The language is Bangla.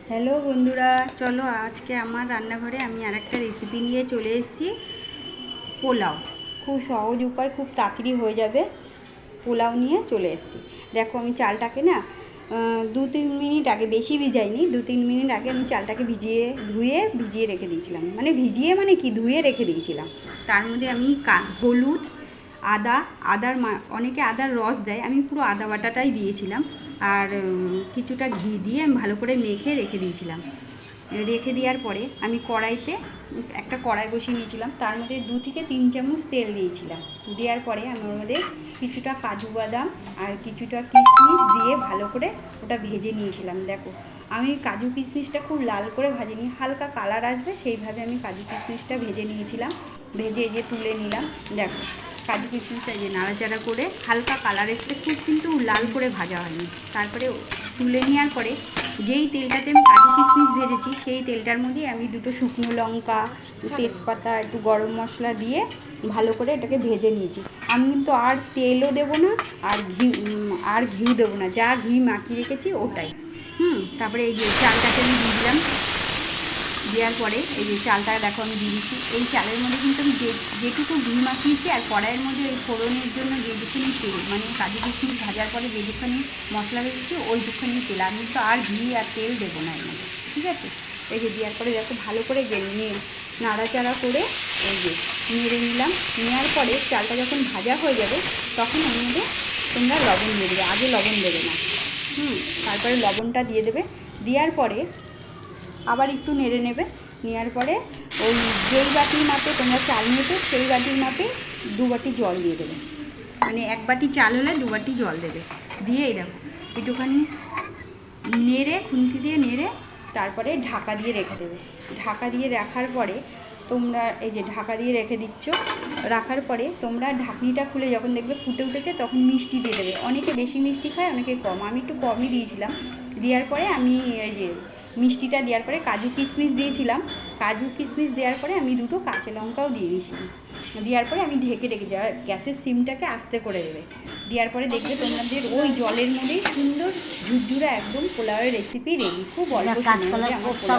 হ্যালো বন্ধুরা, চলো আজকে আমার রান্নাঘরে আমি আরেকটা রেসিপি নিয়ে চলে এসেছি। পোলাও, খুব সহজ উপায়, খুব তাড়াতাড়ি হয়ে যাবে। পোলাও নিয়ে চলে এসেছি। দেখো আমি চালটাকে না 2-3 মিনিট আগে, বেশি ভিজাইনি, 2-3 মিনিট আগে আমি চালটাকে ভিজিয়ে রেখে দিয়েছিলাম। মানে ধুয়ে রেখে দিয়েছিলাম। তার মধ্যে আমি হলুদ, অনেকে আদার রস দেয়, আমি পুরো আদা বাটাটাই দিয়েছিলাম। আর কিছুটা ঘি দিয়ে আমি ভালো করে মেখে রেখে দিয়েছিলাম। রেখে দেওয়ার পরে আমি একটা কড়াই বসিয়ে নিয়েছিলাম। তার মধ্যে 2-3 চামচ তেল দিয়েছিলাম। দেওয়ার পরে আমি ওর মধ্যে কিছুটা কাজু বাদাম আর কিছুটা কিশমিশ দিয়ে ভালো করে ওটা ভেজে নিয়েছিলাম। দেখো আমি কাজু কিশমিশটা খুব লাল করে ভাজিনি, হালকা কালার আসবে সেইভাবে আমি কাজু কিশমিশটা ভেজে নিয়েছিলাম। ভেজে তুলে নিলাম। দেখো কাজু কিশমিশটা নাড়াচাড়া করে হালকা কালার এসে, খুব কিন্তু লাল করে ভাজা হয়নি। তারপরে তুলে নেওয়ার পরে যেই তেলটাতে আমি কাজু কিশমিশ ভেজেছি সেই তেলটার মধ্যে আমি 2টো শুকনো লঙ্কা, তেজপাতা, একটু গরম মশলা দিয়ে ভালো করে এটাকে ভেজে নিয়েছি। আমি কিন্তু আর তেলও দেবো না, আর ঘিউ দেবো না, যা ঘি মাখিয়ে রেখেছি ওটাই। তারপরে এই যে চালটাকে আমি দিয়ে দিলাম। দেওয়ার পরে এই যে চালটা দেখো আমি দিয়ে দিচ্ছি। এই চালের মধ্যে কিন্তু আমি যেটুকু ঘি মাখিয়েছি আর কড়াইয়ের মধ্যে ওই ফোড়নের জন্য যেটুকুনি তেল, মানে কাজু কিশমিশ ভাজার পরে যেটুখানি মশলা রেখেছি ওইটুখানি তেল, আমি তো আর ঘি আর তেল দেবো না এর মধ্যে। ঠিক আছে, এই যে দেওয়ার পরে দেখো ভালো করে নাড়াচাড়া করে এই যে নেড়ে নিলাম। নেওয়ার পরে চালটা যখন ভাজা হয়ে যাবে তখন ওর মধ্যে তোমরা লবণ দিয়ে দেবে, আগে লবণ দেবে না। তারপরে লবণটা দিয়ে দেবে। দেওয়ার পরে আবার একটু নেড়ে নেবে। নেওয়ার পরে ওই যেই বাটির মাপে তোমরা চাল নেবে সেই বাটির মাপে 2 বাটি জল দিয়ে দেবে। মানে 1 বাটি চাল হলে 2 বাটি জল দেবে। দিয়েই দেখো একটুখানি নেড়ে, খুন্তি দিয়ে নেড়ে তারপরে ঢাকা দিয়ে রেখে দেবে। ঢাকা দিয়ে রাখার পরে তোমরা এই যে ঢাকা দিয়ে রেখে দিচ্ছ। রাখার পরে তোমরা ঢাকনিটা খুলে যখন দেখবে ফুটে উঠেছে তখন মিষ্টি দিয়ে দেবে। অনেকে বেশি মিষ্টি খায়, অনেকে কম, আমি একটু কমই দিয়েছিলাম। দেওয়ার পরে আমি এই যে মিষ্টিটা দেওয়ার পরে কাজু কিশমিশ দিয়েছিলাম। কাজু কিশমিশ দেওয়ার পরে আমি 2টো কাঁচা লঙ্কাও দিয়ে দিয়েছিলাম। দেওয়ার পরে আমি ঢেকে যাওয়ার গ্যাসের সিমটাকে আস্তে করে দেবে। দেওয়ার পরে দেখবে তোমাদের ওই জলের মধ্যেই সুন্দর ঝুরঝুরা একদম পোলাওয়ের রেসিপি রেডি। খুব অল্প সময় আমার পোলাও।